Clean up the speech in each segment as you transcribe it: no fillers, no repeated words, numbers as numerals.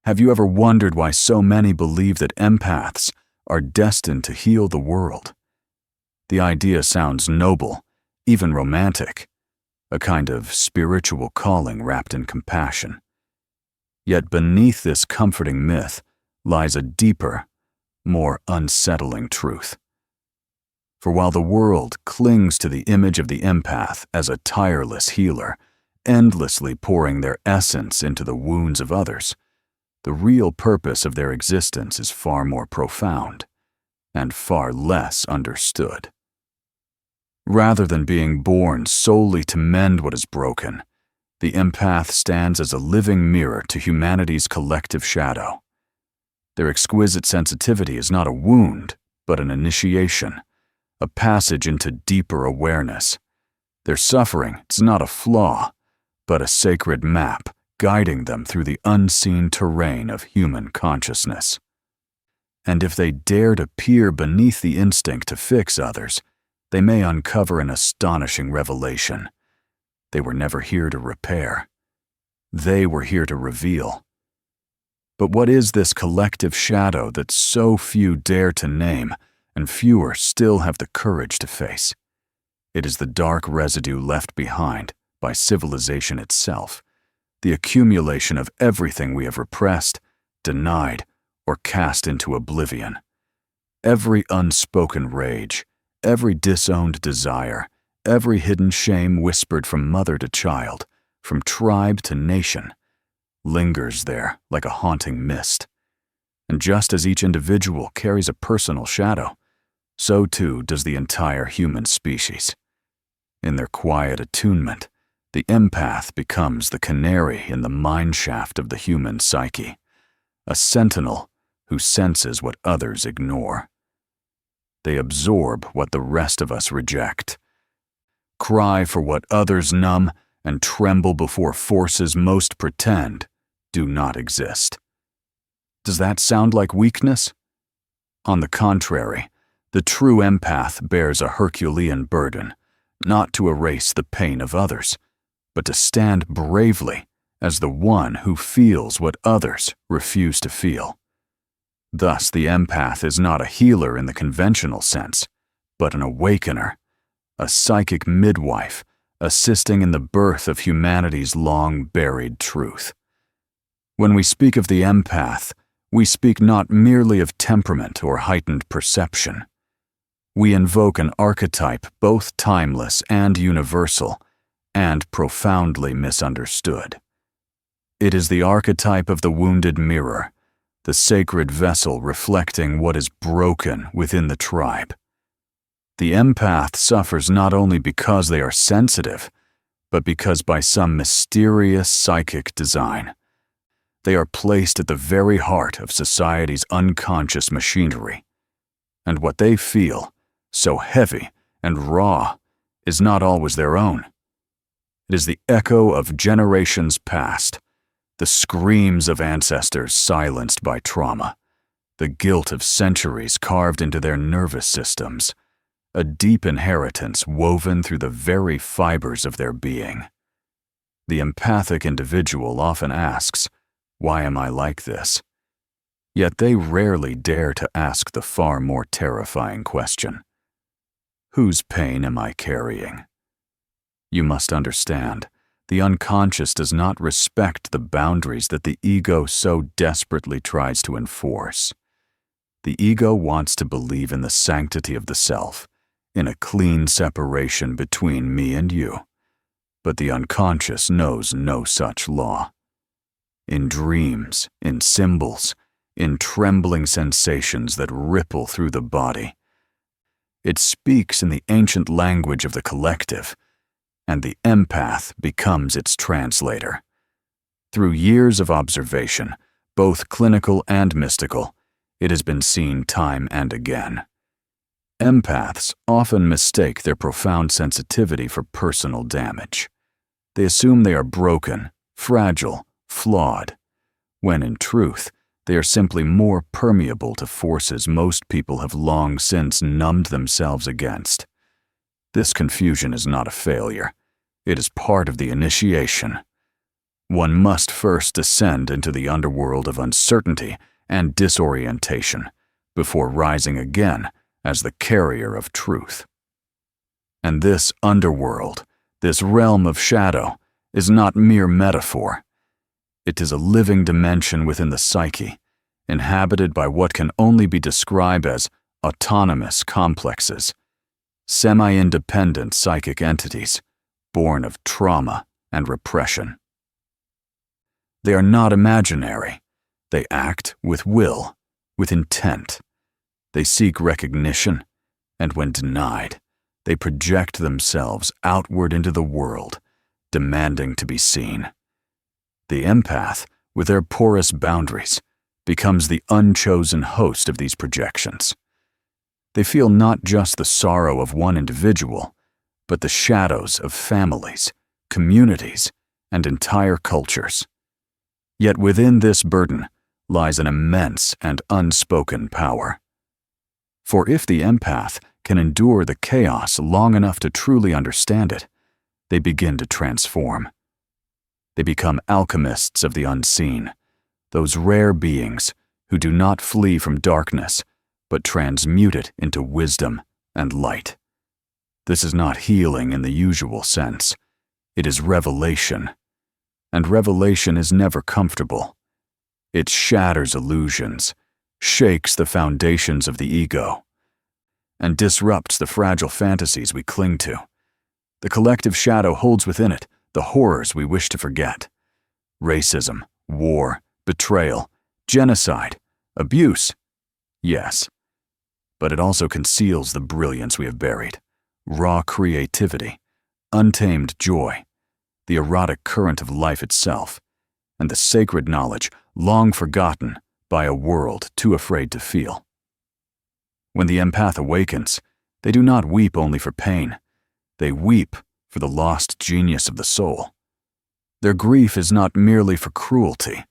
Have you ever wondered why so many believe that empaths are destined to heal the world? The idea sounds noble, even romantic, a kind of spiritual calling wrapped in compassion. Yet beneath this comforting myth lies a deeper, more unsettling truth. For while the world clings to the image of the empath as a tireless healer, endlessly pouring their essence into the wounds of others, the real purpose of their existence is far more profound and far less understood. Rather than being born solely to mend what is broken, the empath stands as a living mirror to humanity's collective shadow. Their exquisite sensitivity is not a wound, but an initiation, a passage into deeper awareness. Their suffering is not a flaw, but a sacred map guiding them through the unseen terrain of human consciousness. And if they dare to peer beneath the instinct to fix others, they may uncover an astonishing revelation. They were never here to repair. They were here to reveal. But what is this collective shadow that so few dare to name and fewer still have the courage to face? It is the dark residue left behind by civilization itself, the accumulation of everything we have repressed, denied, or cast into oblivion. Every unspoken rage, every disowned desire, every hidden shame whispered from mother to child, from tribe to nation, lingers there like a haunting mist. And just as each individual carries a personal shadow, so too does the entire human species. In their quiet attunement, the empath becomes the canary in the mineshaft of the human psyche, a sentinel who senses what others ignore. They absorb what the rest of us reject, cry for what others numb, and tremble before forces most pretend do not exist. Does that sound like weakness? On the contrary, the true empath bears a Herculean burden, not to erase the pain of others, but to stand bravely as the one who feels what others refuse to feel. Thus, the empath is not a healer in the conventional sense, but an awakener, a psychic midwife, assisting in the birth of humanity's long-buried truth. When we speak of the empath, we speak not merely of temperament or heightened perception. We invoke an archetype both timeless and universal, and profoundly misunderstood. It is the archetype of the wounded mirror, the sacred vessel reflecting what is broken within the tribe. The empath suffers not only because they are sensitive, but because by some mysterious psychic design, they are placed at the very heart of society's unconscious machinery. And what they feel, so heavy and raw, is not always their own. It is the echo of generations past, the screams of ancestors silenced by trauma, the guilt of centuries carved into their nervous systems, a deep inheritance woven through the very fibers of their being. The empathic individual often asks, "Why am I like this?" Yet they rarely dare to ask the far more terrifying question, "Whose pain am I carrying?" You must understand, the unconscious does not respect the boundaries that the ego so desperately tries to enforce. The ego wants to believe in the sanctity of the self, in a clean separation between me and you. But the unconscious knows no such law. In dreams, in symbols, in trembling sensations that ripple through the body, it speaks in the ancient language of the collective, and the empath becomes its translator. Through years of observation, both clinical and mystical, it has been seen time and again. Empaths often mistake their profound sensitivity for personal damage. They assume they are broken, fragile, flawed, when in truth, they are simply more permeable to forces most people have long since numbed themselves against. This confusion is not a failure. It is part of the initiation. one must first descend into the underworld of uncertainty and disorientation before rising again as the carrier of truth. And this underworld, this realm of shadow, is not mere metaphor. It is a living dimension within the psyche, inhabited by what can only be described as autonomous complexes, semi-independent psychic entities, born of trauma and repression. They are not imaginary. They act with will, with intent. They seek recognition, and when denied, they project themselves outward into the world, demanding to be seen. The empath, with their porous boundaries, becomes the unchosen host of these projections. They feel not just the sorrow of one individual, but the shadows of families, communities, and entire cultures. Yet within this burden lies an immense and unspoken power. For if the empath can endure the chaos long enough to truly understand it, they begin to transform. They become alchemists of the unseen, those rare beings who do not flee from darkness, but transmute it into wisdom and light. This is not healing in the usual sense. It is revelation. And revelation is never comfortable. It shatters illusions, shakes the foundations of the ego, and disrupts the fragile fantasies we cling to. The collective shadow holds within it the horrors we wish to forget. Racism, war, betrayal, genocide, abuse. Yes. But it also conceals the brilliance we have buried, raw creativity, untamed joy, the erotic current of life itself, and the sacred knowledge long forgotten by a world too afraid to feel. When the empath awakens, they do not weep only for pain. They weep for the lost genius of the soul. Their grief is not merely for cruelty,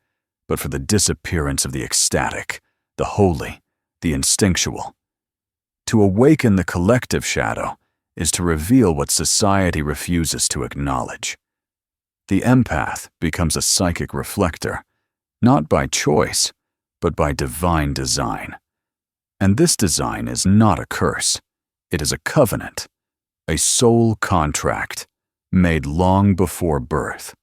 but for the disappearance of the ecstatic, the holy, the instinctual. To awaken the collective shadow is to reveal what society refuses to acknowledge. The empath becomes a psychic reflector, not by choice, but by divine design. And this design is not a curse. It is a covenant, a soul contract made long before birth.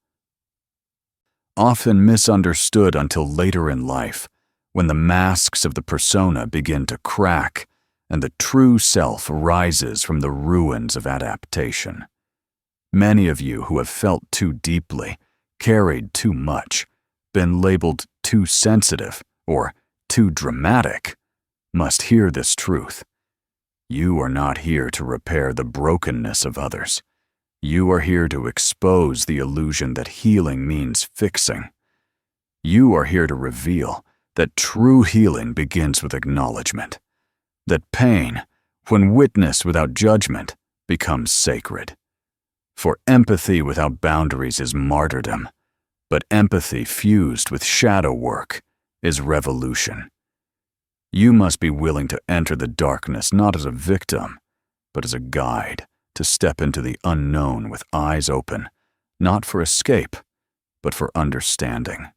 Often misunderstood until later in life, when the masks of the persona begin to crack and the true self rises from the ruins of adaptation. Many of you who have felt too deeply, carried too much, been labeled too sensitive or too dramatic, must hear this truth. You are not here to repair the brokenness of others. You are here to expose the illusion that healing means fixing. You are here to reveal that true healing begins with acknowledgement, that pain, when witnessed without judgment, becomes sacred. For empathy without boundaries is martyrdom, but empathy fused with shadow work is revolution. You must be willing to enter the darkness not as a victim, but as a guide to step into the unknown with eyes open, not for escape, but for understanding.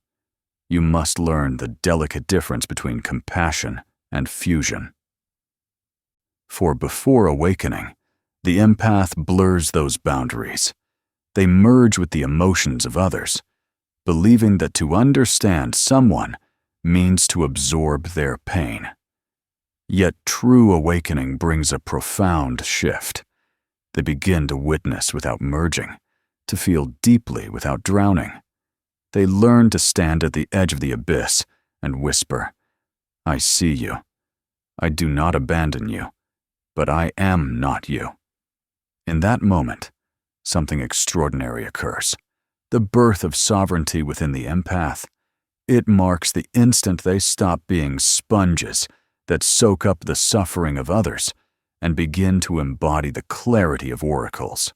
You must learn the delicate difference between compassion and fusion. For before awakening, the empath blurs those boundaries. They merge with the emotions of others, believing that to understand someone means to absorb their pain. Yet true awakening brings a profound shift. They begin to witness without merging, to feel deeply without drowning. They learn to stand at the edge of the abyss and whisper, "I see you. I do not abandon you, but I am not you." In that moment, something extraordinary occurs. The birth of sovereignty within the empath. It marks the instant they stop being sponges that soak up the suffering of others and begin to embody the clarity of oracles.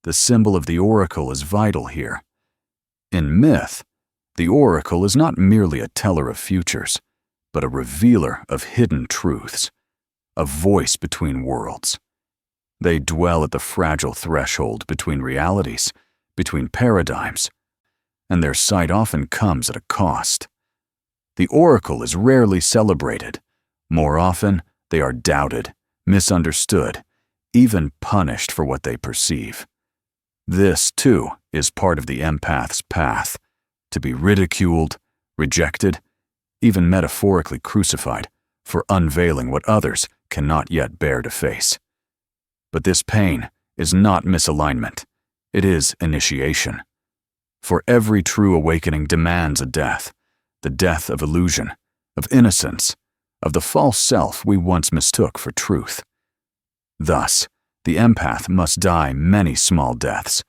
The symbol of the oracle is vital here. In myth, the oracle is not merely a teller of futures, but a revealer of hidden truths, a voice between worlds. They dwell at the fragile threshold between realities, between paradigms, and their sight often comes at a cost. The oracle is rarely celebrated. More often, they are doubted, misunderstood, even punished for what they perceive. This, too, is part of the empath's path, to be ridiculed, rejected, even metaphorically crucified for unveiling what others cannot yet bear to face. But this pain is not misalignment. It is initiation. For every true awakening demands a death, the death of illusion, of innocence, of the false self we once mistook for truth. Thus, the empath must die many small deaths,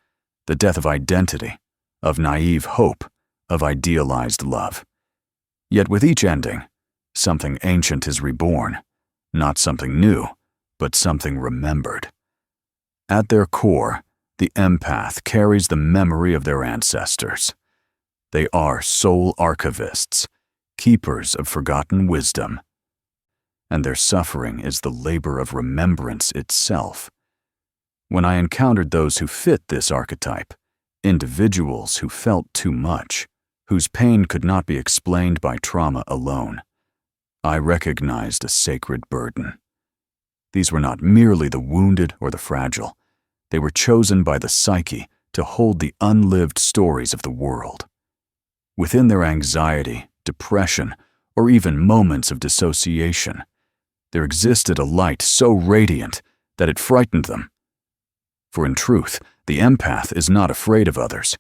the death of identity, of naive hope, of idealized love. Yet with each ending, something ancient is reborn, not something new, but something remembered. At their core, the empath carries the memory of their ancestors. They are soul archivists, keepers of forgotten wisdom. And their suffering is the labor of remembrance itself. When I encountered those who fit this archetype, individuals who felt too much, whose pain could not be explained by trauma alone, I recognized a sacred burden. These were not merely the wounded or the fragile. They were chosen by the psyche to hold the unlived stories of the world. Within their anxiety, depression, or even moments of dissociation, there existed a light so radiant that it frightened them. For in truth, the empath is not afraid of others.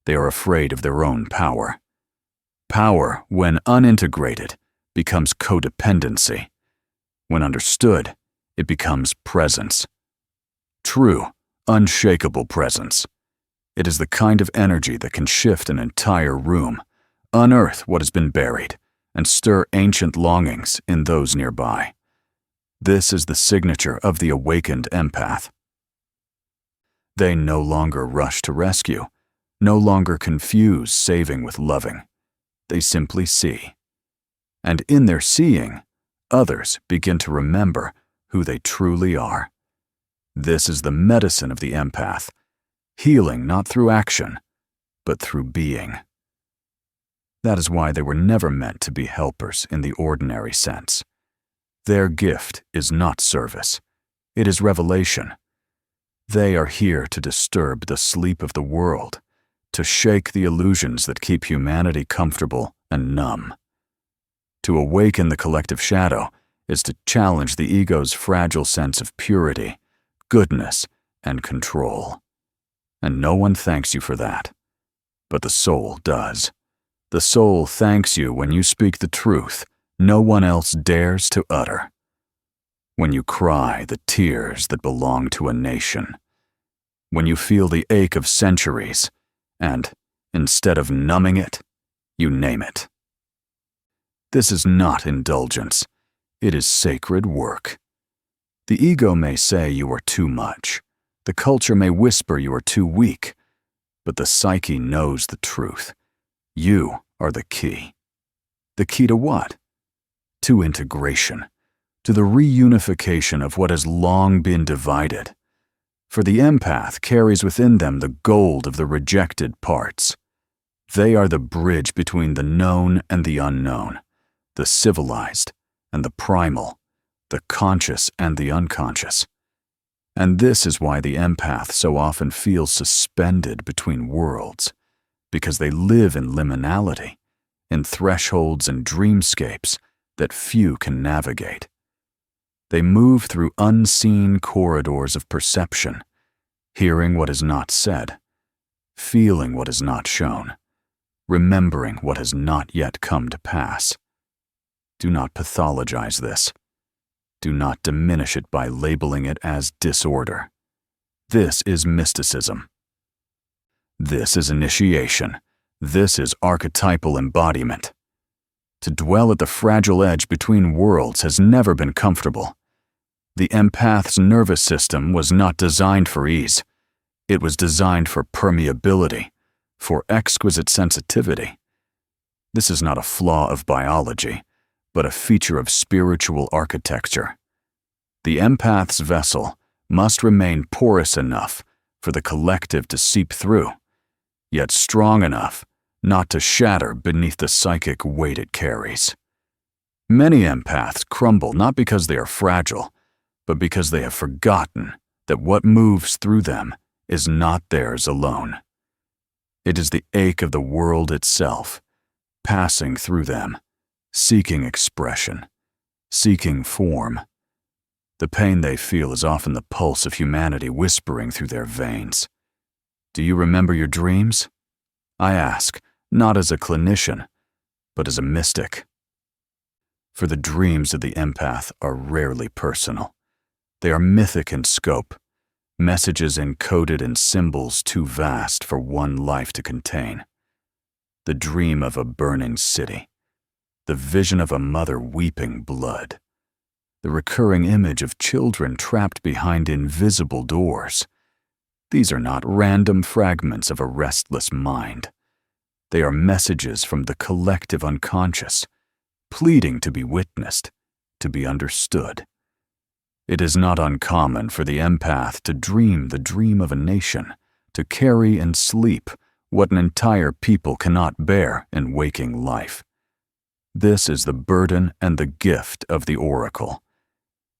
They are afraid of their own power. Power, when unintegrated, becomes codependency. When understood, it becomes presence. True, unshakable presence. It is the kind of energy that can shift an entire room, unearth what has been buried, and stir ancient longings in those nearby. This is the signature of the awakened empath. They no longer rush to rescue, no longer confuse saving with loving. They simply see. And in their seeing, others begin to remember who they truly are. This is the medicine of the empath, healing not through action, but through being. That is why they were never meant to be helpers in the ordinary sense. Their gift is not service. It is revelation. They are here to disturb the sleep of the world, to shake the illusions that keep humanity comfortable and numb. To awaken the collective shadow is to challenge the ego's fragile sense of purity, goodness, and control. And no one thanks you for that. But the soul does. The soul thanks you when you speak the truth no one else dares to utter. When you cry the tears that belong to a nation. When you feel the ache of centuries, and, instead of numbing it, you name it. This is not indulgence. It is sacred work. The ego may say you are too much. The culture may whisper you are too weak. But the psyche knows the truth. You are the key. The key to what? To integration. To the reunification of what has long been divided. For the empath carries within them the gold of the rejected parts. They are the bridge between the known and the unknown, the civilized and the primal, the conscious and the unconscious. And this is why the empath so often feels suspended between worlds, because they live in liminality, in thresholds and dreamscapes that few can navigate. They move through unseen corridors of perception, hearing what is not said, feeling what is not shown, remembering what has not yet come to pass. Do not pathologize this. Do not diminish it by labeling it as disorder. This is mysticism. This is initiation. This is archetypal embodiment. To dwell at the fragile edge between worlds has never been comfortable. The empath's nervous system was not designed for ease. It was designed for permeability, for exquisite sensitivity. This is not a flaw of biology, but a feature of spiritual architecture. The empath's vessel must remain porous enough for the collective to seep through, yet strong enough not to shatter beneath the psychic weight it carries. Many empaths crumble not because they are fragile, but because they have forgotten that what moves through them is not theirs alone. It is the ache of the world itself, passing through them, seeking expression, seeking form. The pain they feel is often the pulse of humanity whispering through their veins. Do you remember your dreams? I ask, not as a clinician, but as a mystic. For the dreams of the empath are rarely personal. They are mythic in scope, messages encoded in symbols too vast for one life to contain. The dream of a burning city, the vision of a mother weeping blood, the recurring image of children trapped behind invisible doors. These are not random fragments of a restless mind. They are messages from the collective unconscious, pleading to be witnessed, to be understood. It is not uncommon for the empath to dream the dream of a nation, to carry in sleep what an entire people cannot bear in waking life. This is the burden and the gift of the oracle.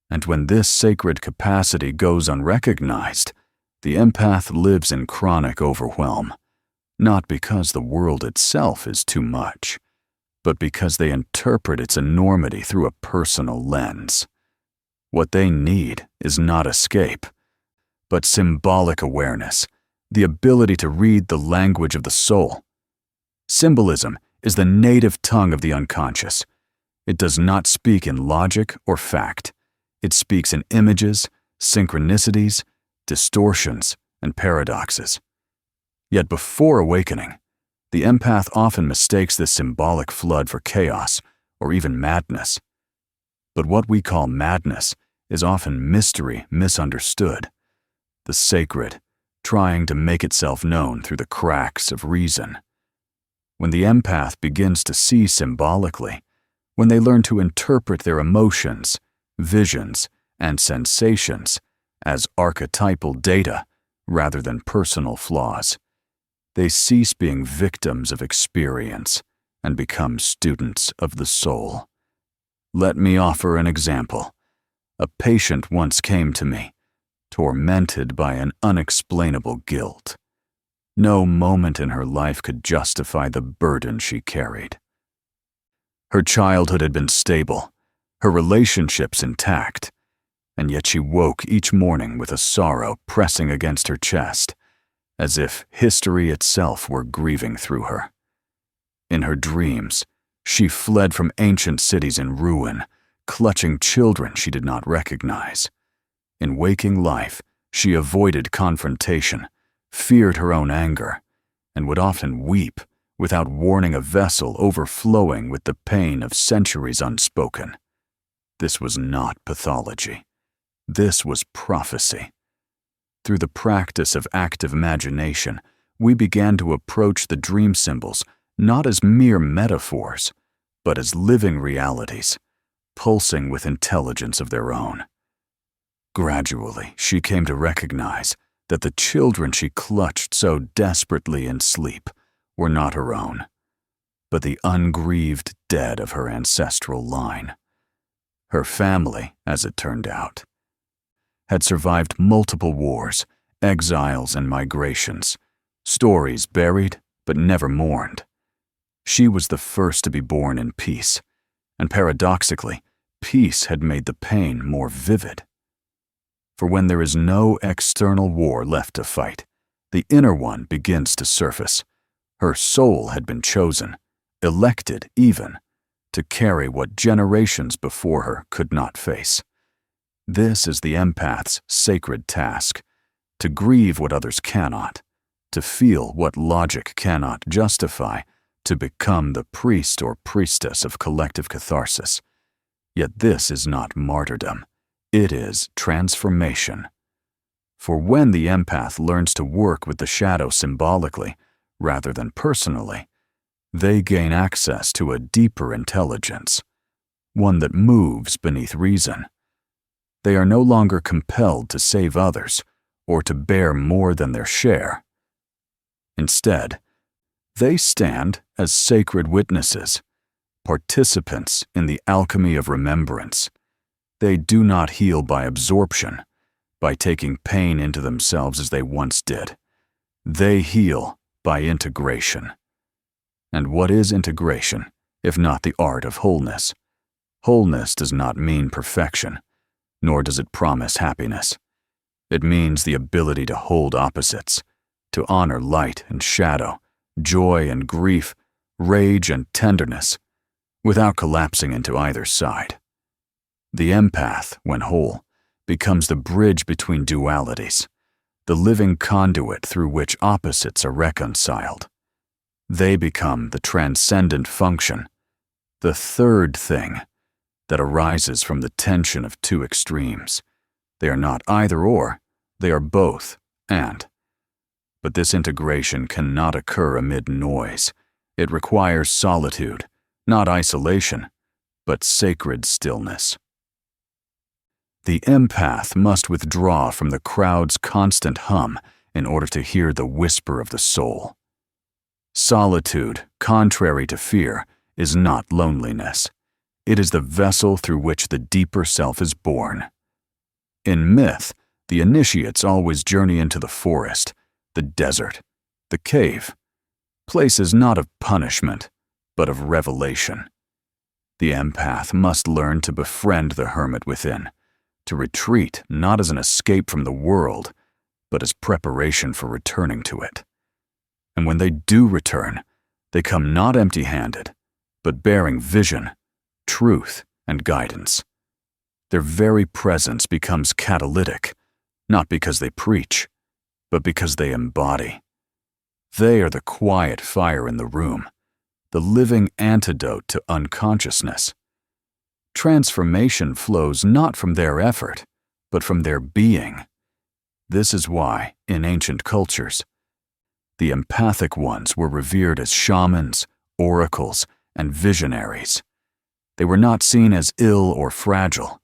And when this sacred capacity goes unrecognized, the empath lives in chronic overwhelm, not because the world itself is too much, but because they interpret its enormity through a personal lens. What they need is not escape, but symbolic awareness, the ability to read the language of the soul. Symbolism is the native tongue of the unconscious. It does not speak in logic or fact. It speaks in images, synchronicities, distortions, and paradoxes. Yet before awakening, the empath often mistakes this symbolic flood for chaos or even madness. But what we call madness is often mystery misunderstood, the sacred trying to make itself known through the cracks of reason. When the empath begins to see symbolically, when they learn to interpret their emotions, visions, and sensations as archetypal data rather than personal flaws, they cease being victims of experience and become students of the soul. Let me offer an example. A patient once came to me, tormented by an unexplainable guilt. No moment in her life could justify the burden she carried. Her childhood had been stable, her relationships intact, and yet she woke each morning with a sorrow pressing against her chest, as if history itself were grieving through her. In her dreams, she fled from ancient cities in ruin, clutching children she did not recognize. In waking life, she avoided confrontation, feared her own anger, and would often weep without warning a vessel overflowing with the pain of centuries unspoken. This was not pathology. This was prophecy. Through the practice of active imagination, we began to approach the dream symbols not as mere metaphors, but as living realities, pulsing with intelligence of their own. Gradually, she came to recognize that the children she clutched so desperately in sleep were not her own, but the ungrieved dead of her ancestral line. Her family, as it turned out, had survived multiple wars, exiles, and migrations, stories buried but never mourned. She was the first to be born in peace, and paradoxically, peace had made the pain more vivid. For when there is no external war left to fight, the inner one begins to surface. Her soul had been chosen, elected even, to carry what generations before her could not face. This is the empath's sacred task, to grieve what others cannot, to feel what logic cannot justify, to become the priest or priestess of collective catharsis. Yet this is not martyrdom. It is transformation. For when the empath learns to work with the shadow symbolically, rather than personally, they gain access to a deeper intelligence, one that moves beneath reason. They are no longer compelled to save others or to bear more than their share. Instead, They stand as sacred witnesses, participants in the alchemy of remembrance. They do not heal by absorption, by taking pain into themselves as they once did. They heal by integration. And what is integration, if not the art of wholeness? Wholeness does not mean perfection, nor does it promise happiness. It means the ability to hold opposites, to honor light and shadow, joy and grief, rage and tenderness, without collapsing into either side. The empath, when whole, becomes the bridge between dualities, the living conduit through which opposites are reconciled. They become the transcendent function, the third thing that arises from the tension of two extremes. They are not either or, they are both and. But this integration cannot occur amid noise. It requires solitude, not isolation, but sacred stillness. The empath must withdraw from the crowd's constant hum in order to hear the whisper of the soul. Solitude, contrary to fear, is not loneliness. It is the vessel through which the deeper self is born. In myth, the initiates always journey into the forest, the desert, the cave, places not of punishment, but of revelation. The empath must learn to befriend the hermit within, to retreat not as an escape from the world, but as preparation for returning to it. And when they do return, they come not empty-handed, but bearing vision, truth, and guidance. Their very presence becomes catalytic, not because they preach, but because they embody. They are the quiet fire in the room, the living antidote to unconsciousness. Transformation flows not from their effort, but from their being. This is why, in ancient cultures, the empathic ones were revered as shamans, oracles, and visionaries. They were not seen as ill or fragile.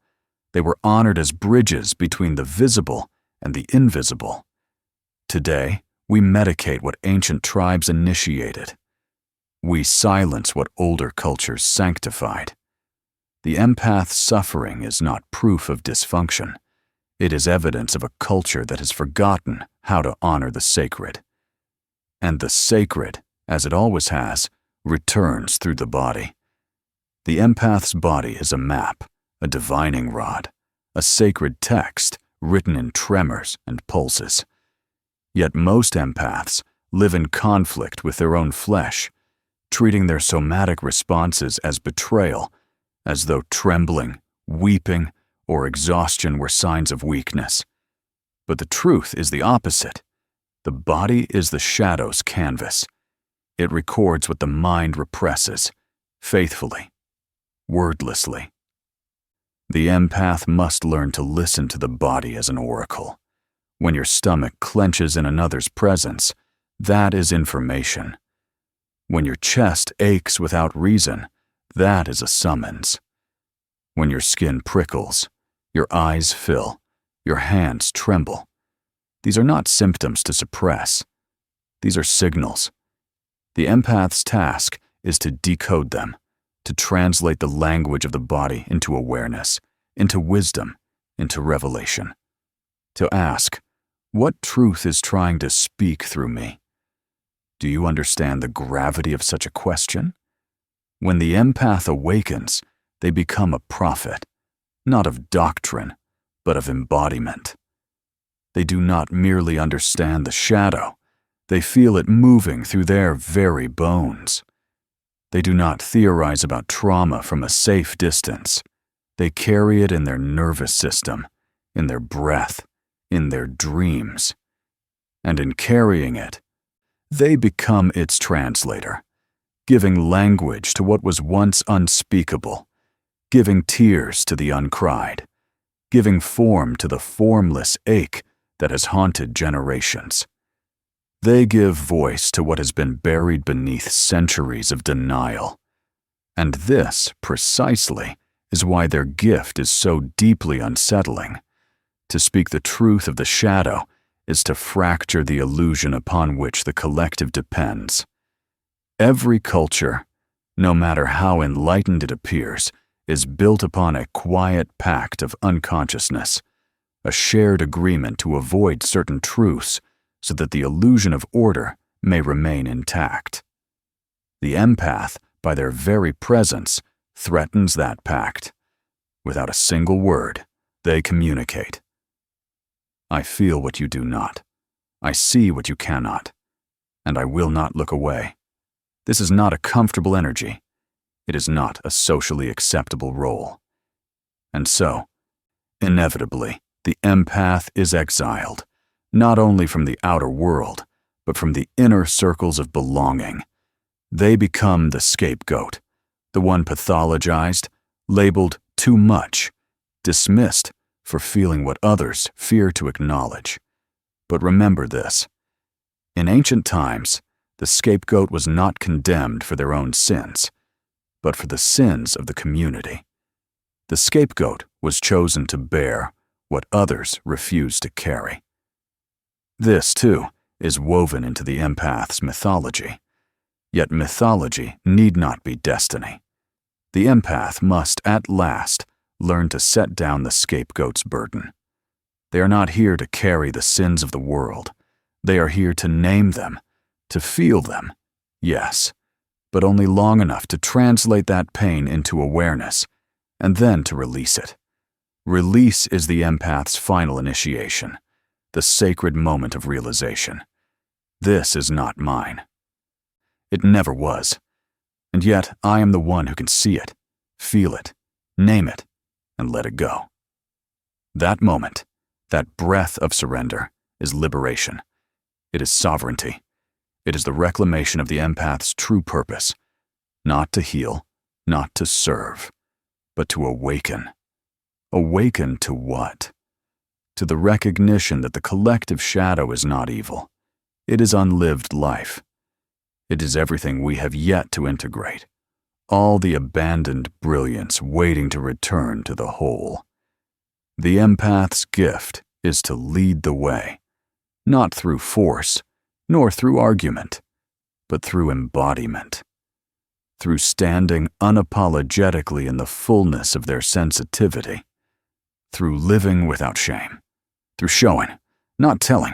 They were honored as bridges between the visible and the invisible. Today, we medicate what ancient tribes initiated. We silence what older cultures sanctified. The empath's suffering is not proof of dysfunction. It is evidence of a culture that has forgotten how to honor the sacred. And the sacred, as it always has, returns through the body. The empath's body is a map, a divining rod, a sacred text written in tremors and pulses. Yet most empaths live in conflict with their own flesh, treating their somatic responses as betrayal, as though trembling, weeping, or exhaustion were signs of weakness. But the truth is the opposite. The body is the shadow's canvas. It records what the mind represses, faithfully, wordlessly. The empath must learn to listen to the body as an oracle. When your stomach clenches in another's presence, that is information. When your chest aches without reason, that is a summons. When your skin prickles, your eyes fill, your hands tremble, these are not symptoms to suppress. These are signals. The empath's task is to decode them, to translate the language of the body into awareness, into wisdom, into revelation. To ask, what truth is trying to speak through me? Do you understand the gravity of such a question? When the empath awakens, they become a prophet, not of doctrine, but of embodiment. They do not merely understand the shadow, they feel it moving through their very bones. They do not theorize about trauma from a safe distance. They carry it in their nervous system, in their breath, in their dreams. And in carrying it, they become its translator, giving language to what was once unspeakable, giving tears to the uncried, giving form to the formless ache that has haunted generations. They give voice to what has been buried beneath centuries of denial. And this, precisely, is why their gift is so deeply unsettling. To speak the truth of the shadow is to fracture the illusion upon which the collective depends. Every culture, no matter how enlightened it appears, is built upon a quiet pact of unconsciousness, a shared agreement to avoid certain truths so that the illusion of order may remain intact. The empath, by their very presence, threatens that pact. Without a single word, they communicate. I feel what you do not. I see what you cannot. And I will not look away. This is not a comfortable energy. It is not a socially acceptable role. And so, inevitably, the empath is exiled, not only from the outer world, but from the inner circles of belonging. They become the scapegoat, the one pathologized, labeled too much, dismissed for feeling what others fear to acknowledge. But remember this. In ancient times, the scapegoat was not condemned for their own sins, but for the sins of the community. The scapegoat was chosen to bear what others refused to carry. This, too, is woven into the empath's mythology. Yet mythology need not be destiny. The empath must, at last, learn to set down the scapegoat's burden. They are not here to carry the sins of the world. They are here to name them, to feel them, yes, but only long enough to translate that pain into awareness, and then to release it. Release is the empath's final initiation, the sacred moment of realization. This is not mine. It never was, and yet I am the one who can see it, feel it, name it, and let it go. That moment, that breath of surrender, is liberation. It is sovereignty. It is the reclamation of the empath's true purpose, not to heal, not to serve, but to awaken. Awaken to what? To the recognition that the collective shadow is not evil. It is unlived life. It is everything we have yet to integrate, all the abandoned brilliance waiting to return to the whole. The empath's gift is to lead the way, not through force, nor through argument, but through embodiment, through standing unapologetically in the fullness of their sensitivity, through living without shame, through showing, not telling,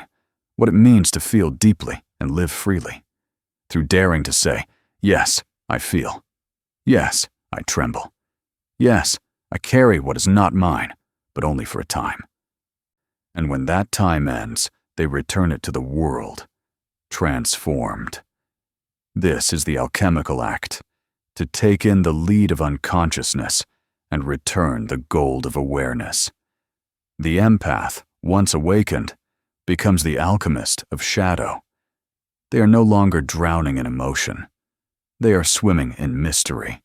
what it means to feel deeply and live freely, through daring to say, yes, I feel, yes, I tremble, yes, I carry what is not mine, but only for a time. And when that time ends, they return it to the world, transformed. This is the alchemical act, to take in the lead of unconsciousness and return the gold of awareness. The empath, once awakened, becomes the alchemist of shadow. They are no longer drowning in emotion. They are swimming in mystery.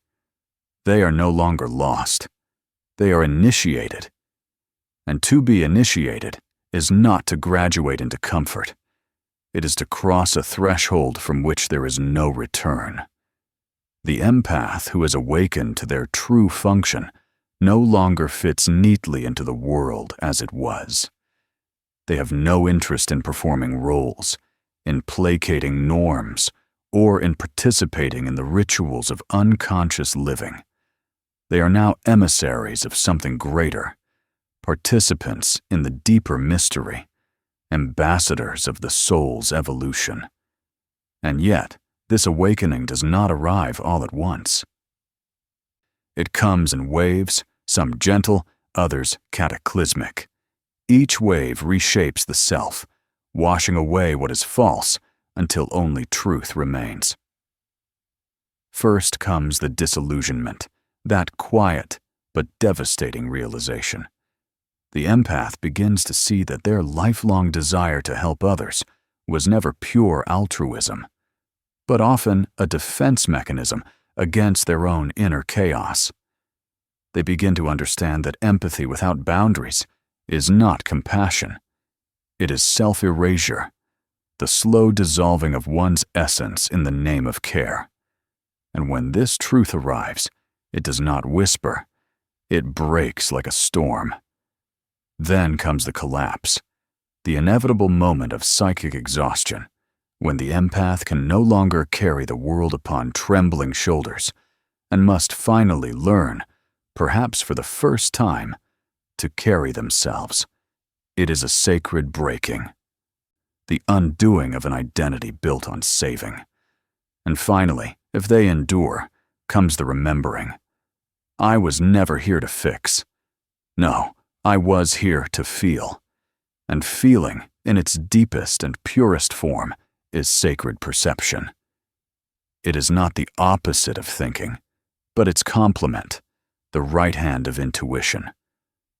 They are no longer lost. They are initiated. And to be initiated is not to graduate into comfort. It is to cross a threshold from which there is no return. The empath who has awakened to their true function no longer fits neatly into the world as it was. They have no interest in performing roles, in placating norms, or in participating in the rituals of unconscious living. They are now emissaries of something greater, participants in the deeper mystery, ambassadors of the soul's evolution. And yet, this awakening does not arrive all at once. It comes in waves, some gentle, others cataclysmic. Each wave reshapes the self, washing away what is false until only truth remains. First comes the disillusionment, that quiet but devastating realization. The empath begins to see that their lifelong desire to help others was never pure altruism, but often a defense mechanism against their own inner chaos. They begin to understand that empathy without boundaries is not compassion. It is self-erasure, the slow dissolving of one's essence in the name of care. And when this truth arrives, it does not whisper. It breaks like a storm. Then comes the collapse, the inevitable moment of psychic exhaustion, when the empath can no longer carry the world upon trembling shoulders and must finally learn, perhaps for the first time, to carry themselves. It is a sacred breaking, the undoing of an identity built on saving. And finally, if they endure, comes the remembering. I was never here to fix. No, I was here to feel. And feeling, in its deepest and purest form, is sacred perception. It is not the opposite of thinking, but its complement, the right hand of intuition,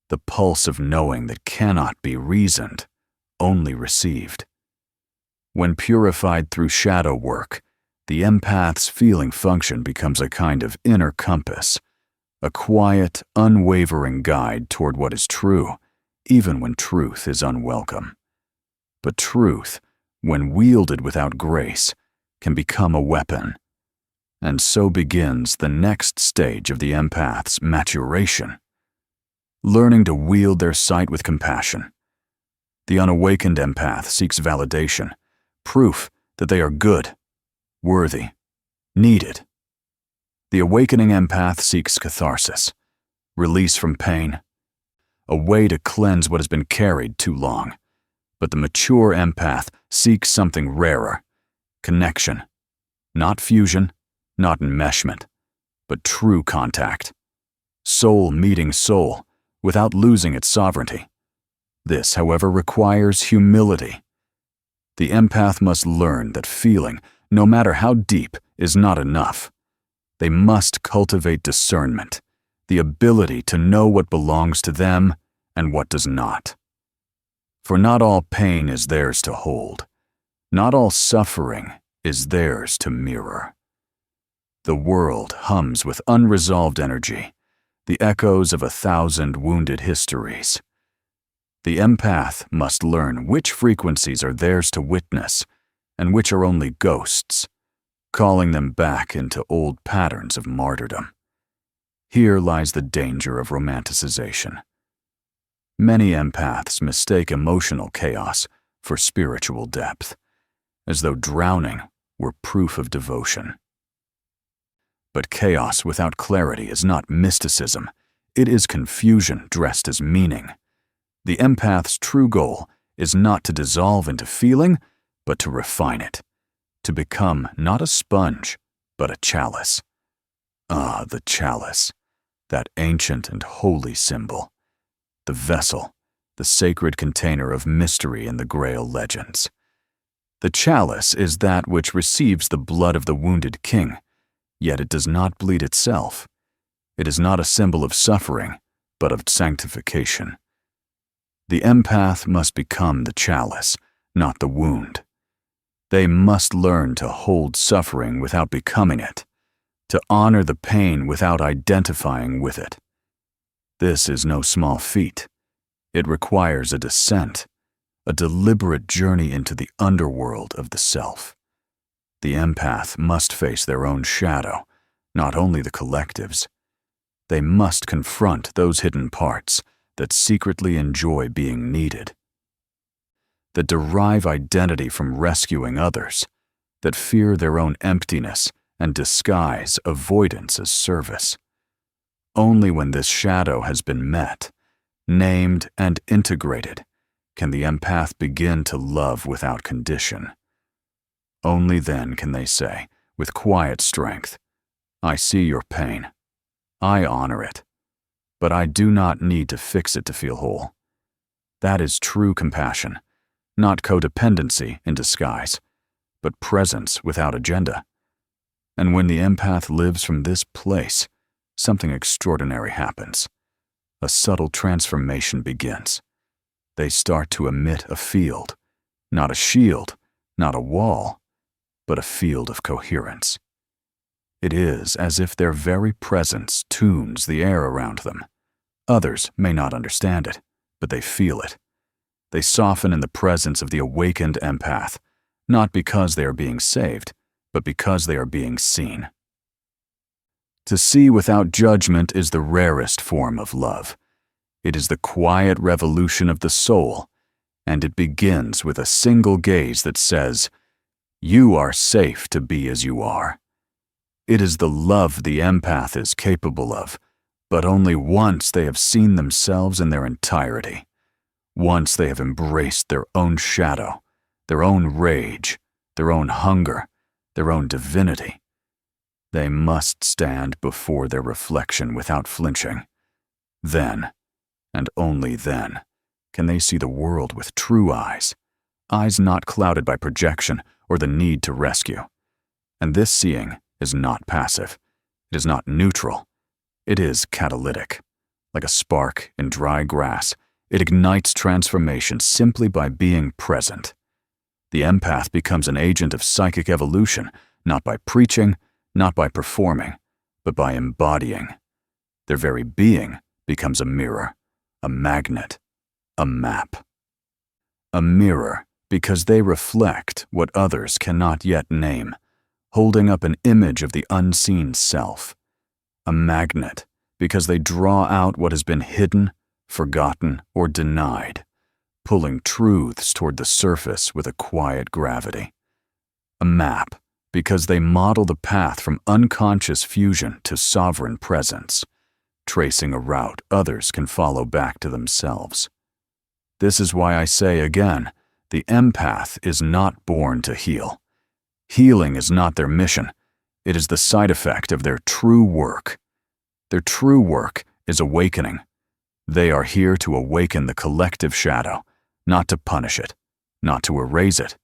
the pulse of knowing that cannot be reasoned, only received. When purified through shadow work, the empath's feeling function becomes a kind of inner compass, a quiet, unwavering guide toward what is true, even when truth is unwelcome. But truth, when wielded without grace, can become a weapon. And so begins the next stage of the empath's maturation, learning to wield their sight with compassion. The unawakened empath seeks validation, proof that they are good, worthy, needed. The awakening empath seeks catharsis, release from pain, a way to cleanse what has been carried too long. But the mature empath seeks something rarer, connection, not fusion, not enmeshment, but true contact. Soul meeting soul, without losing its sovereignty. This, however, requires humility. The empath must learn that feeling, no matter how deep, is not enough. They must cultivate discernment, the ability to know what belongs to them and what does not. For not all pain is theirs to hold. Not all suffering is theirs to mirror. The world hums with unresolved energy, the echoes of 1,000 wounded histories. The empath must learn which frequencies are theirs to witness and which are only ghosts, calling them back into old patterns of martyrdom. Here lies the danger of romanticization. Many empaths mistake emotional chaos for spiritual depth, as though drowning were proof of devotion. But chaos without clarity is not mysticism. It is confusion dressed as meaning. The empath's true goal is not to dissolve into feeling, but to refine it, to become not a sponge, but a chalice. Ah, the chalice, that ancient and holy symbol, the vessel, the sacred container of mystery in the Grail legends. The chalice is that which receives the blood of the wounded king, yet it does not bleed itself. It is not a symbol of suffering, but of sanctification. The empath must become the chalice, not the wound. They must learn to hold suffering without becoming it, to honor the pain without identifying with it. This is no small feat. It requires a descent, a deliberate journey into the underworld of the self. The empath must face their own shadow, not only the collective's. They must confront those hidden parts that secretly enjoy being needed, that derive identity from rescuing others, that fear their own emptiness and disguise avoidance as service. Only when this shadow has been met, named and integrated, can the empath begin to love without condition. Only then can they say, with quiet strength, I see your pain. I honor it. But I do not need to fix it to feel whole. That is true compassion, not codependency in disguise, but presence without agenda. And when the empath lives from this place, something extraordinary happens. A subtle transformation begins. They start to emit a field, not a shield, not a wall, but a field of coherence. It is as if their very presence tunes the air around them. Others may not understand it, but they feel it. They soften in the presence of the awakened empath, not because they are being saved, but because they are being seen. To see without judgment is the rarest form of love. It is the quiet revolution of the soul, and it begins with a single gaze that says, You are safe to be as you are. It is the love the empath is capable of, but only once they have seen themselves in their entirety. Once they have embraced their own shadow, their own rage, their own hunger, their own divinity. They must stand before their reflection without flinching. Then, and only then, can they see the world with true eyes, eyes not clouded by projection or the need to rescue. And this seeing is not passive. It is not neutral. It is catalytic. Like a spark in dry grass, it ignites transformation simply by being present. The empath becomes an agent of psychic evolution, not by preaching, not by performing, but by embodying. Their very being becomes a mirror, a magnet, a map. A mirror because they reflect what others cannot yet name, holding up an image of the unseen self. A magnet because they draw out what has been hidden, forgotten, or denied, pulling truths toward the surface with a quiet gravity. A map because they model the path from unconscious fusion to sovereign presence, tracing a route others can follow back to themselves. This is why I say again, the empath is not born to heal. Healing is not their mission. It is the side effect of their true work. Their true work is awakening. They are here to awaken the collective shadow, not to punish it, not to erase it,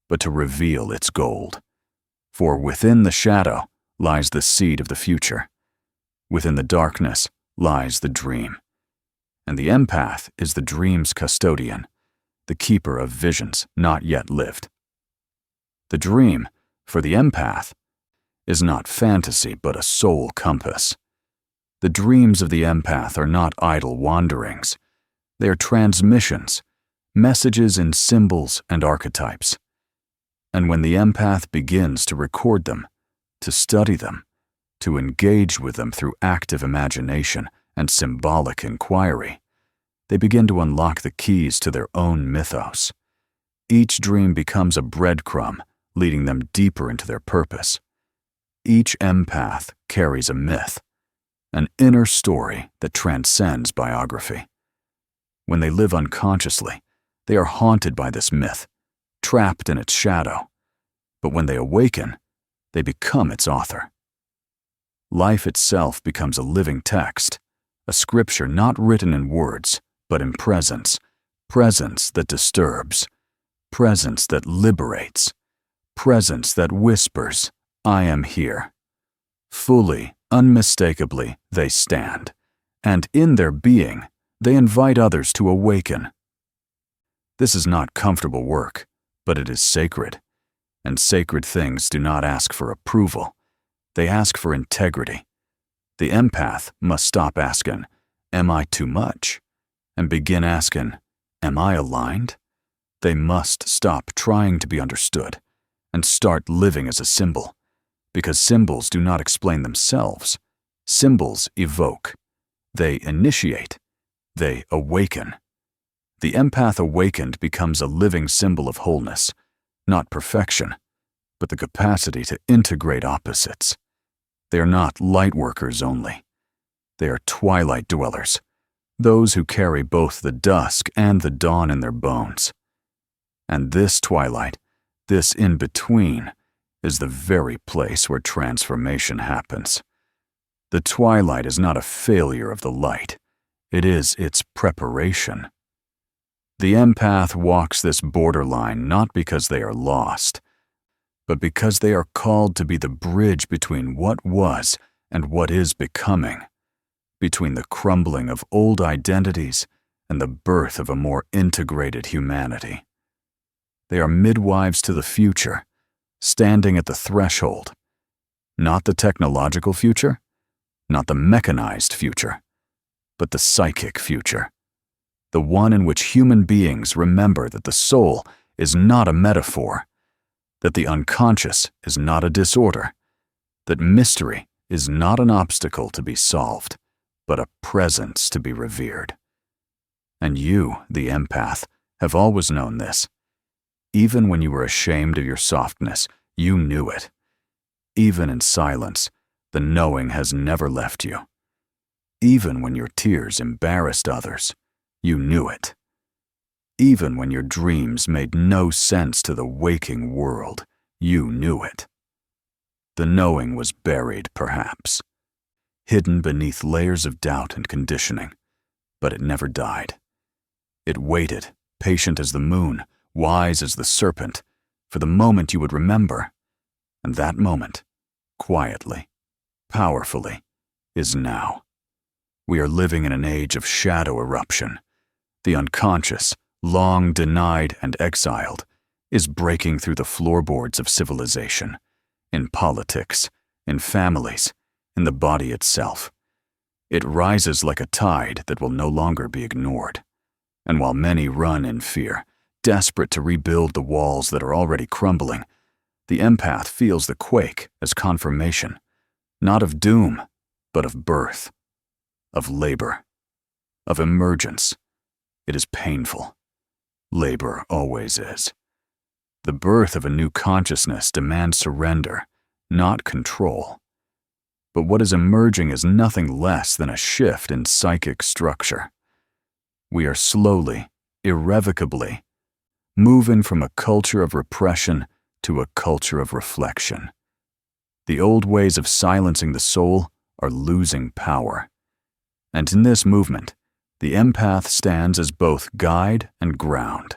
but to reveal its gold. For within the shadow lies the seed of the future. Within the darkness lies the dream. And the empath is the dream's custodian, the keeper of visions not yet lived. The dream, for the empath, is not fantasy but a soul compass. The dreams of the empath are not idle wanderings. They are transmissions, messages in symbols and archetypes. And when the empath begins to record them, to study them, to engage with them through active imagination and symbolic inquiry, they begin to unlock the keys to their own mythos. Each dream becomes a breadcrumb, leading them deeper into their purpose. Each empath carries a myth, an inner story that transcends biography. When they live unconsciously, they are haunted by this myth, trapped in its shadow. But when they awaken, they become its author. Life itself becomes a living text, a scripture not written in words, but in presence, presence that disturbs, presence that liberates, presence that whispers, I am here. Fully, unmistakably, they stand, and in their being, they invite others to awaken. This is not comfortable work, but it is sacred, and sacred things do not ask for approval. They ask for integrity. The empath must stop asking, am I too much? And begin asking, am I aligned? They must stop trying to be understood and start living as a symbol, because symbols do not explain themselves. Symbols evoke. They initiate. They awaken. The empath awakened becomes a living symbol of wholeness, not perfection, but the capacity to integrate opposites. They are not light workers only. They are twilight dwellers, those who carry both the dusk and the dawn in their bones. And this twilight, this in-between, is the very place where transformation happens. The twilight is not a failure of the light. It is its preparation. The empath walks this borderline not because they are lost, but because they are called to be the bridge between what was and what is becoming, between the crumbling of old identities and the birth of a more integrated humanity. They are midwives to the future, standing at the threshold, not the technological future, not the mechanized future, but the psychic future, the one in which human beings remember that the soul is not a metaphor, that the unconscious is not a disorder, that mystery is not an obstacle to be solved, but a presence to be revered. And you, the empath, have always known this. Even when you were ashamed of your softness, you knew it. Even in silence, the knowing has never left you. Even when your tears embarrassed others, you knew it. Even when your dreams made no sense to the waking world, you knew it. The knowing was buried, perhaps, hidden beneath layers of doubt and conditioning, but it never died. It waited, patient as the moon, wise as the serpent, for the moment you would remember. And that moment, quietly, powerfully, is now. We are living in an age of shadow eruption. The unconscious, long denied and exiled, is breaking through the floorboards of civilization, in politics, in families, in the body itself. It rises like a tide that will no longer be ignored. And while many run in fear, desperate to rebuild the walls that are already crumbling, the empath feels the quake as confirmation, not of doom, but of birth, of labor, of emergence. It is painful. Labor always is. The birth of a new consciousness demands surrender, not control. But what is emerging is nothing less than a shift in psychic structure. We are slowly, irrevocably, moving from a culture of repression to a culture of reflection. The old ways of silencing the soul are losing power. And in this movement, the empath stands as both guide and ground.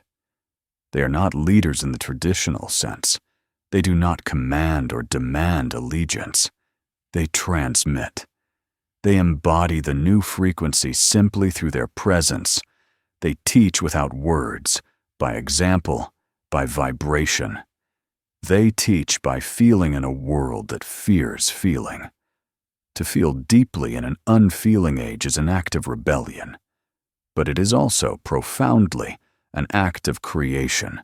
They are not leaders in the traditional sense. They do not command or demand allegiance. They transmit. They embody the new frequency simply through their presence. They teach without words, by example, by vibration. They teach by feeling in a world that fears feeling. To feel deeply in an unfeeling age is an act of rebellion. But it is also profoundly an act of creation.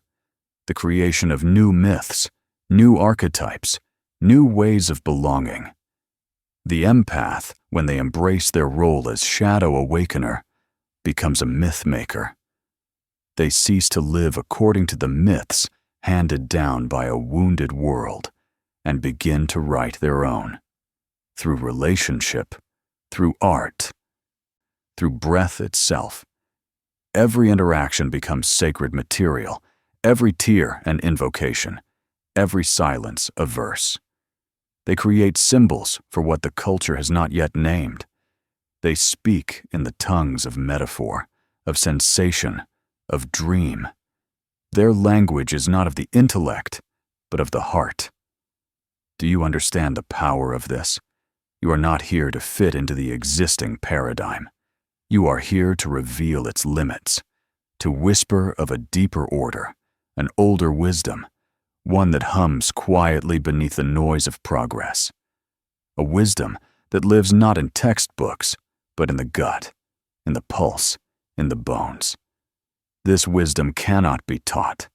The creation of new myths, new archetypes, new ways of belonging. The empath, when they embrace their role as shadow awakener, becomes a myth maker. They cease to live according to the myths handed down by a wounded world and begin to write their own. Through relationship, through art, through breath itself. Every interaction becomes sacred material, every tear an invocation, every silence a verse. They create symbols for what the culture has not yet named. They speak in the tongues of metaphor, of sensation, of dream. Their language is not of the intellect, but of the heart. Do you understand the power of this? You are not here to fit into the existing paradigm. You are here to reveal its limits, to whisper of a deeper order, an older wisdom, one that hums quietly beneath the noise of progress. A wisdom that lives not in textbooks, but in the gut, in the pulse, in the bones. This wisdom cannot be taught.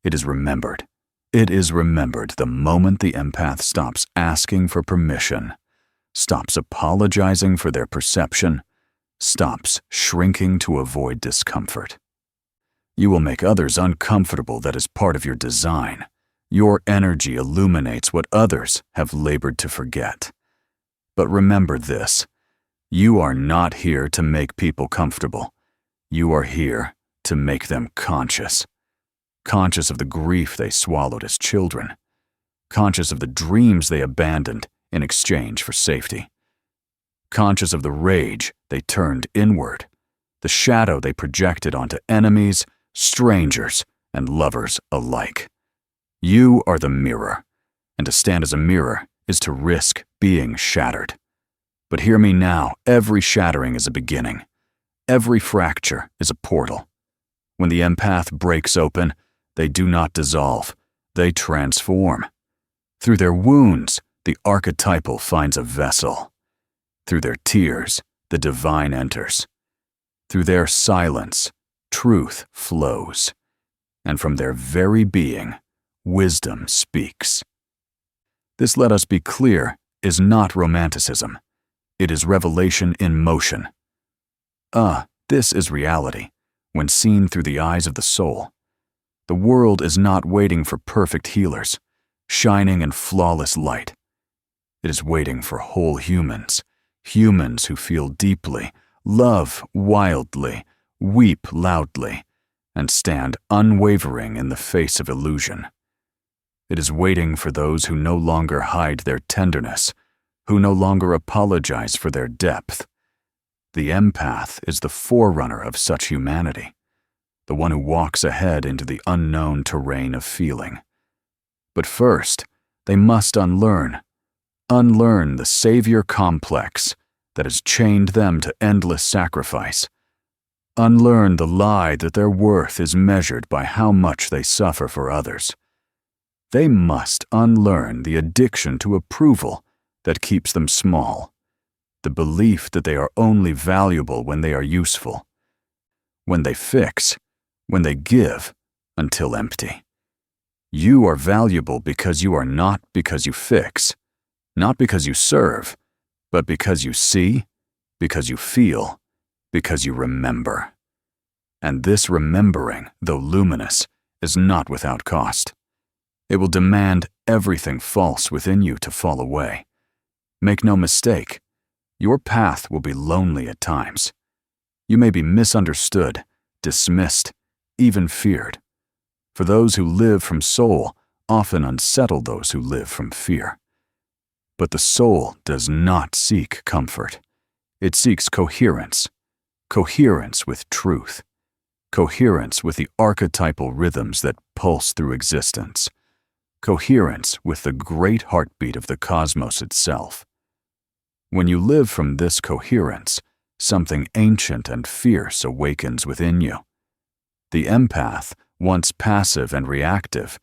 It is remembered. It is remembered the moment the empath stops asking for permission, stops apologizing for their perception, stops shrinking to avoid discomfort. You will make others uncomfortable. That is part of your design. Your energy illuminates what others have labored to forget. But remember this, you are not here to make people comfortable. You are here to make them conscious. Conscious of the grief they swallowed as children. Conscious of the dreams they abandoned in exchange for safety. Conscious of the rage they turned inward, the shadow they projected onto enemies, strangers, and lovers alike. You are the mirror, and to stand as a mirror is to risk being shattered. But hear me now, every shattering is a beginning. Every fracture is a portal. When the empath breaks open, they do not dissolve, they transform. Through their wounds, the archetypal finds a vessel. Through their tears, the divine enters. Through their silence, truth flows. And from their very being, wisdom speaks. This, let us be clear, is not romanticism. It is revelation in motion. This is reality, when seen through the eyes of the soul. The world is not waiting for perfect healers, shining in flawless light. It is waiting for whole humans, humans who feel deeply, love wildly, weep loudly, and stand unwavering in the face of illusion. It is waiting for those who no longer hide their tenderness, who no longer apologize for their depth. The empath is the forerunner of such humanity, the one who walks ahead into the unknown terrain of feeling. But first, they must unlearn the savior complex that has chained them to endless sacrifice. Unlearn the lie that their worth is measured by how much they suffer for others. They must unlearn the addiction to approval that keeps them small, the belief that they are only valuable when they are useful, when they fix, when they give, until empty. You are valuable because you are not because you fix, not because you serve, but because you see, because you feel, because you remember. And this remembering, though luminous, is not without cost. It will demand everything false within you to fall away. Make no mistake, your path will be lonely at times. You may be misunderstood, dismissed, even feared. For those who live from soul often unsettle those who live from fear. But the soul does not seek comfort. It seeks coherence, coherence with truth, coherence with the archetypal rhythms that pulse through existence, coherence with the great heartbeat of the cosmos itself. When you live from this coherence, something ancient and fierce awakens within you. The empath, once passive and reactive,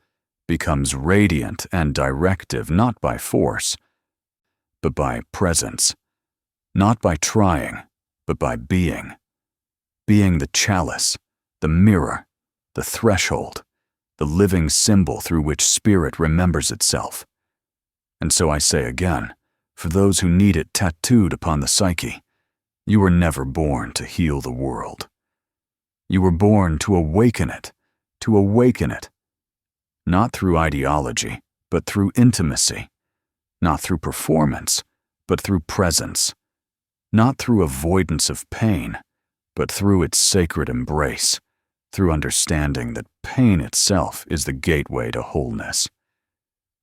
becomes radiant and directive not by force, but by presence, not by trying, but by being. Being the chalice, the mirror, the threshold, the living symbol through which spirit remembers itself. And so I say again, for those who need it tattooed upon the psyche, you were never born to heal the world. You were born to awaken it, not through ideology, but through intimacy, not through performance, but through presence, not through avoidance of pain, but through its sacred embrace, through understanding that pain itself is the gateway to wholeness.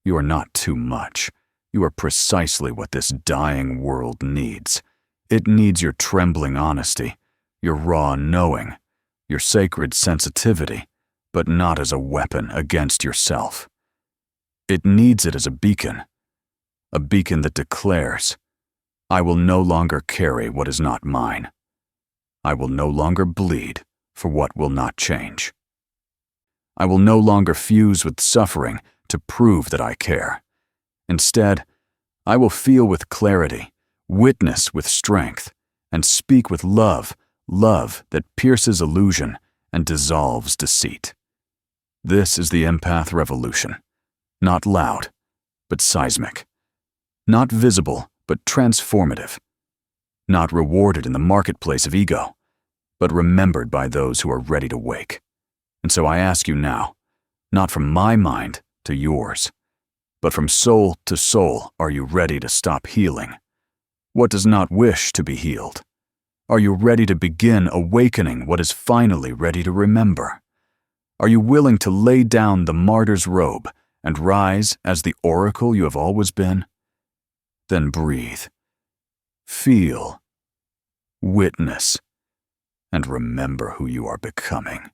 You are not too much. You are precisely what this dying world needs. It needs your trembling honesty, your raw knowing, your sacred sensitivity, but not as a weapon against yourself. It needs it as a beacon that declares, I will no longer carry what is not mine. I will no longer bleed for what will not change. I will no longer fuse with suffering to prove that I care. Instead, I will feel with clarity, witness with strength, and speak with love that pierces illusion and dissolves deceit. This is the empath revolution, not loud, but seismic, not visible, but transformative, not rewarded in the marketplace of ego, but remembered by those who are ready to wake. And so I ask you now, not from my mind to yours, but from soul to soul, are you ready to stop healing? What does not wish to be healed? Are you ready to begin awakening what is finally ready to remember? Are you willing to lay down the martyr's robe and rise as the oracle you have always been? Then breathe, feel, witness, and remember who you are becoming.